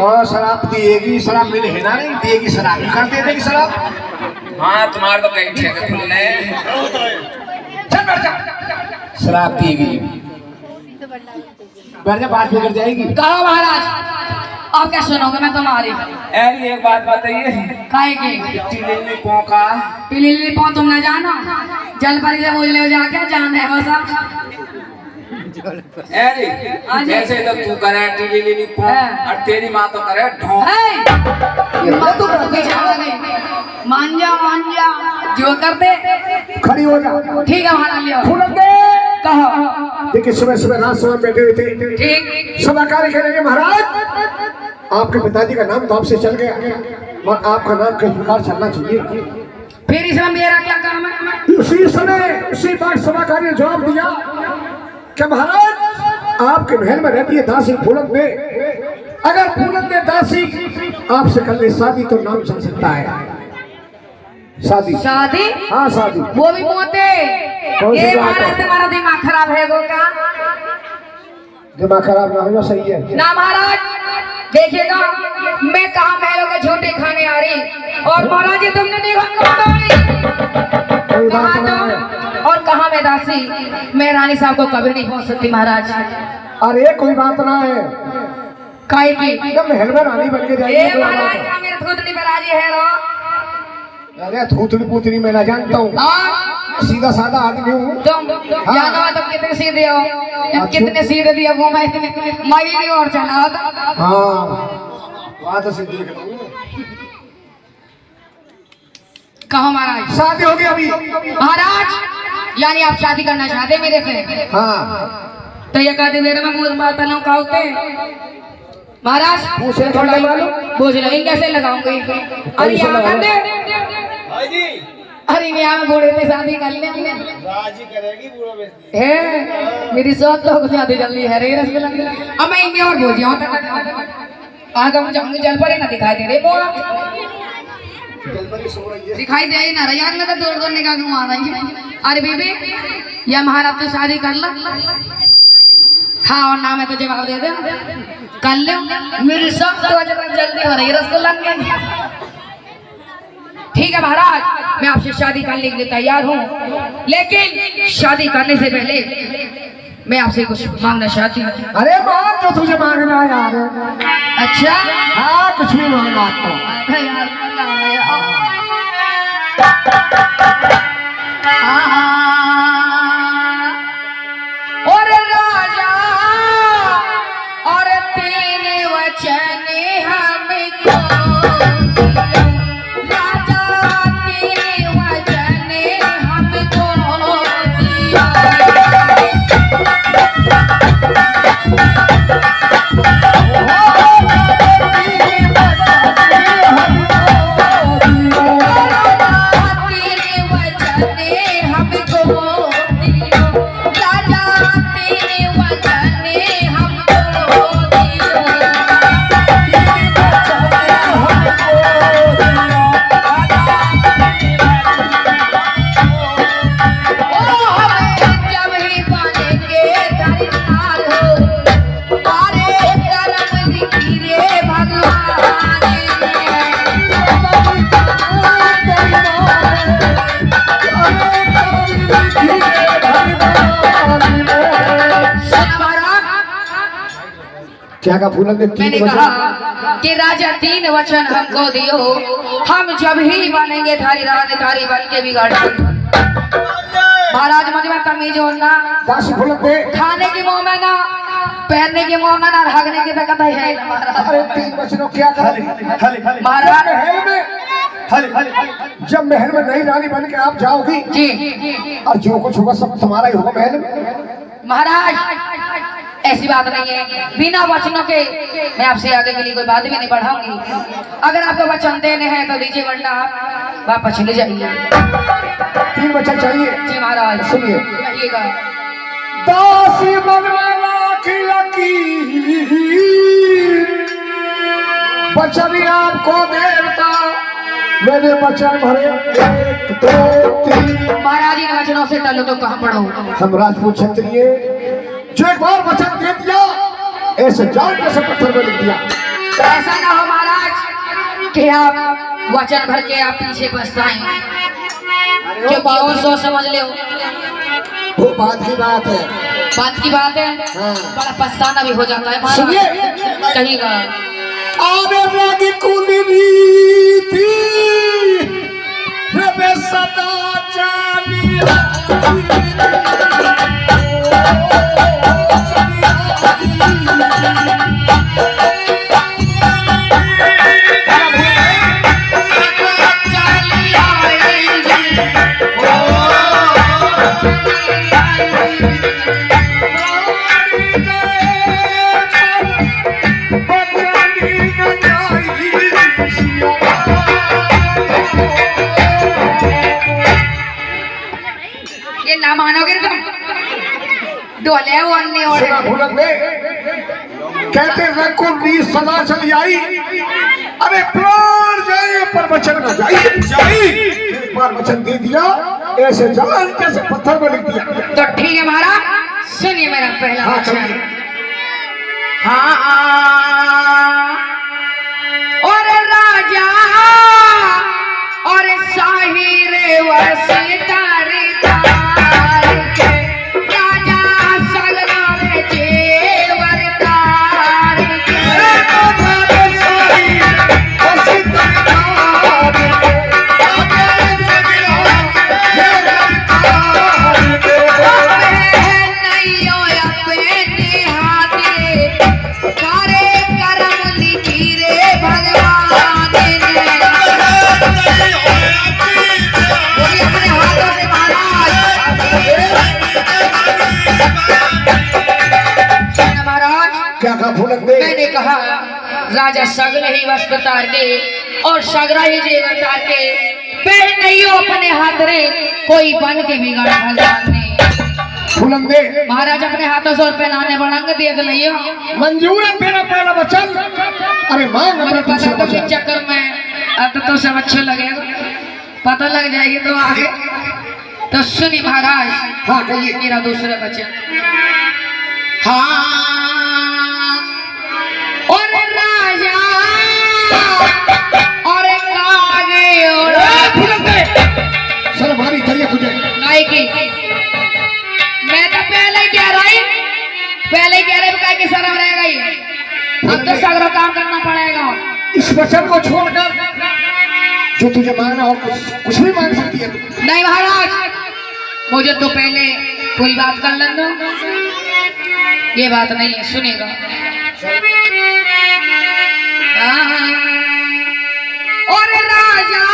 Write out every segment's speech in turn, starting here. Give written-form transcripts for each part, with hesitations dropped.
और शराब दिएगी, शराब मिले है ना नहीं दिएगी, शराब कर दे देगी शराब। हाँ तुम्हारे तो कहीं ठेके खुलने। चल बैठ जा। शराब दिएगी, बैठ जा, बात बिगड़ जाएगी। कहो महाराज आप क्या सुनोगे मैं तुम्हारी। यार एक बात बताइए, काहे की टिलिली पोका पिलीली पो तुम न जानो, जल परी से बोल ले जाके जान है वो सब। जैसे तो तू करे टिलिली पो और तेरी माँ तो करे ढोंग। मान जा जो करते खड़ी हो जा। ठीक है महाराज लियो। फूलन दे। कहो देखिए सुबह सुबह रात समय बैठे हुए थे, ठीक सभा कार्य करेंगे महाराज। आपके पिताजी का नाम तो आपसे चल गया और आपका नाम किस प्रकार चलना चाहिए। फिर इसमें मेरा क्या काम है। उसी समय उसी बात सभा कार्य ने जवाब दिया कि महाराज आपके महल में रहती है दासी फूलन दे। अगर फूलन दे दासी आपसे कर ले शादी तो नाम चल सकता है। शादी शादी हाँ शादी। वो भी मोते ये महाराज तुम्हारा दिमाग खराब है वो का। दिमाग खराब ना होना सही है ना महाराज देखिएगा मैं कहा महलों के झूठे खाने आ रही और महाराज जी तुमने देखा कहा तो और कहा मैं दासी मैं रानी साहब को कभी नहीं पहुंच सकती महाराज। अरे कोई बात ना है, काहे की जब महल में रानी बन के ये जाएगी। महाराज का मेरे थोतनी पर राजी है रो। अरे थूथनी पूतनी मैं ना जानता हूँ, सीधा साधा आदमी हूँ। तुम जानो तुम कितने सीधे हो, तुम कितने सीधे दिए वो मैं इतने मयूरी और चला था। हाँ बात तो सीधी है। कहो महाराज शादी होगी अभी महाराज यानी आप शादी करना चाहते मेरे से। हाँ तो ये कहते देर में मुझ बात ना कहते महाराज पूछे थोड़ा बोझ लो इन कैसे लगाऊंगी। अरे यहाँ कर दे अरे मैं यहाँ बूढ़े पे शादी कर ले राजी करेगी बूढ़ो है मेरी सोच तो शादी जल्दी है रे रसगुल्ला। अब मैं इनमें और बोझ जाऊँ आगे मुझे जाऊंगी जल पर ही ना दिखाई दे रहे वो दिखाई दे ही ना रहा यार मैं तो दौड़ दौड़ निकाल घुमा रही है। अरे बीबी या महाराज तो शादी कर लो। हाँ और ना मैं तो जवाब दे दे कर लो मेरी सब तो जल्दी हो रही रसगुल्ला। ठीक है महाराज मैं आपसे शादी करने के लिए तैयार हूँ लेकिन शादी करने से पहले मैं आपसे कुछ मांगना चाहती हूँ। अरे मांग जो तुझे मांगना है यार। अच्छा हाँ कुछ भी मांगना आपको। अरे यार और राजा और तीन वचन हमको राजा तीन वचन हमको क्या का फूलन दे मैंने कहा कि राजा तीन वचन हमको दियो हम जब ही बनेंगे थारी रानी थारी बन के बिगाड़। महाराज मन में तमीज होना दासी फूलन दे। खाने की मुंह में ना पहनने की मुंह में ना भागने की तकत है अरे तीन बच्चों क्या कर महाराज जब महल में नई रानी बन के आप जाओगी जी और जो कुछ होगा सब तुम्हारा ही होगा महल में। महाराज ऐसी बात नहीं है बिना वचनों के मैं आपसे आगे के लिए कोई बात भी नहीं बढ़ाऊंगी। अगर आपको वचन देने हैं तो दीजिए वरना आप वापस चले जाइए। तीन बच्चन चाहिए जी महाराज सुनिए कहिएगा। दासी मनवाला की लकीर बचन आपको देवता मैंने वचन भरे 1 2 3। महाराज इन वचनों से टलो तो कहाँ पढ़ो। हम राजपूत क्षत्रिय जो एक बार वचन दे दिया ऐसे जान के सब पत्थर में लिख दिया। ऐसा ना हो महाराज कि आप वचन भर के आप पीछे पछताएं, क्योंकि और सोच समझ ले वो बात की बात है। बात की बात है। हाँ। बड़ा पछताना भी हो जाता है सुनिए। महाराज। कहिएगा। आवे रागी कुली थी रे सदा चाली ये ना मानोगे तुम, डोले वो अन्य और सुना भूलक में कहते रकुली सदा चली आई, अरे प्राण जाए पर वचन न जाई। एक बार वचन दे दिया, ऐसे जान कैसे पत्थर में लिख दिया। तो ठीक है महाराज, सुनिए मेरा पहला हाँ, वचन। कहिए। हाँ और राजा और शाही रे वसीतारे तार के राजा सगरा रे जेवर तार के नैयो अपने हाथे करे करम लिखी रे भगवान ने। बोलिए अपने हाथों से महाराज। क्या कहा भूलक में? मैंने कहा राजा सगल ही वस्त्र तार के और सगरा ही जेवर तार के पहन नहीं हो अपने हाथ रे, कोई बन के बिगाड़ भगवान ने। भूलक में महाराज अपने हाथों से और पहनाने बढ़ांगे देख लियो। मंजूर है तेरा पहला वचन। अरे मांग मुझे अपना पता तीसरा तो वचन। चक्कर में अब तो सब अच्छे लगेगा, पता लग जाएगी तो आगे। तो सुनिए महाराज, हाँ कहिए। मेरा दूसरा वचन। हाँ और राजा और कागे और भूलक में सर भारी करिए तुझे। काय की मैं तो पहले ही कह रही काय की शर्म रह गई। अब तो सगरो काम करना पड़ेगा। इस वचन को छोड़कर जो तुझे मांगना हो कुछ भी मांग सकती है तू। नहीं महाराज, मुझे तो पहले पूरी बात कर लें दो। ये बात नहीं है, सुनेगा। और राजा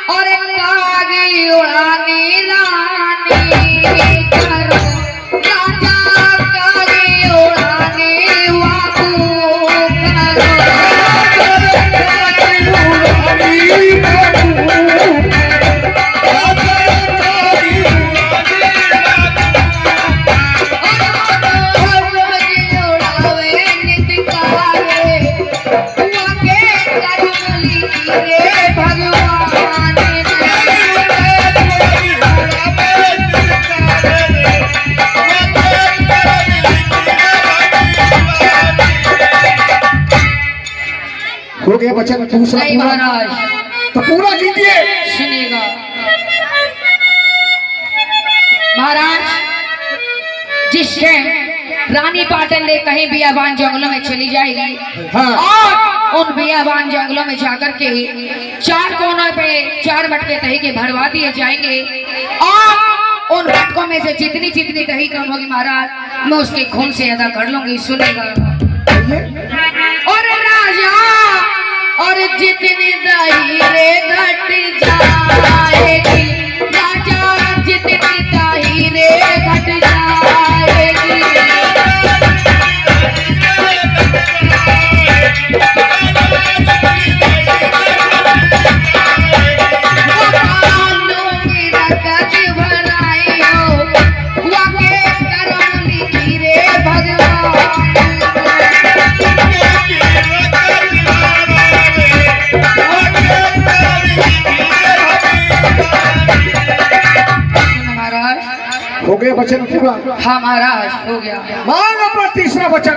और कागी उड़ाने लाने करो, राजा कागी उड़ाने वाकू हो गया वचन दूसरा नहीं पूरा। महाराज, तो पूरा कीजिए। सुनिएगा महाराज। जिस टाइम रानी पाटन ने कहीं बियाबान जंगलों में चली जाएगी हाँ। और उन बियाबान जंगलों में जाकर के चार कोनों पे चार मटके दही के भरवा दिए जाएंगे और उन मटकों में से जितनी जितनी दही कम होगी महाराज, मैं उसके खून से अदा कर लूंगी। सुनेगा। और राजा और जितनी दही रे घट जाएगी, राजा जितनी दही रे घट जाएगी, कानों की रगत भराई हो, वाके करम लिखी रे भगवान। हो गया वचन पूरा। हाँ महाराज, हो गया। मांग अपना तीसरा वचन।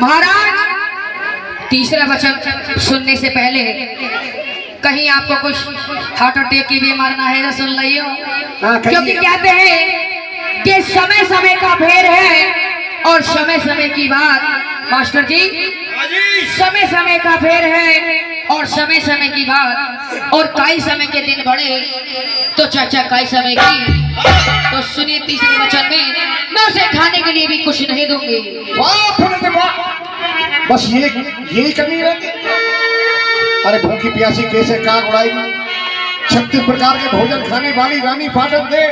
महाराज तीसरा वचन सुनने से पहले कहीं आपको कुछ हार्ट अटैक की बीमार ना है तो सुन लियो, क्योंकि कहते हैं कि समय समय का फेर है और समय समय की बात। मास्टर जी, समय समय का फेर है और समय समय की बात, और कई समय के दिन बढ़े तो चाचा कई समय की। तो सुनिए तीसरे वचन में, मैं उसे खाने के लिए भी कुछ नहीं दूंगी। वाह फुलंदे वाह, बस यही कमी रहती। अरे भूखी प्यासी कैसे काग उड़ाई, 36 प्रकार के भोजन खाने वाली रानी पाटन दे।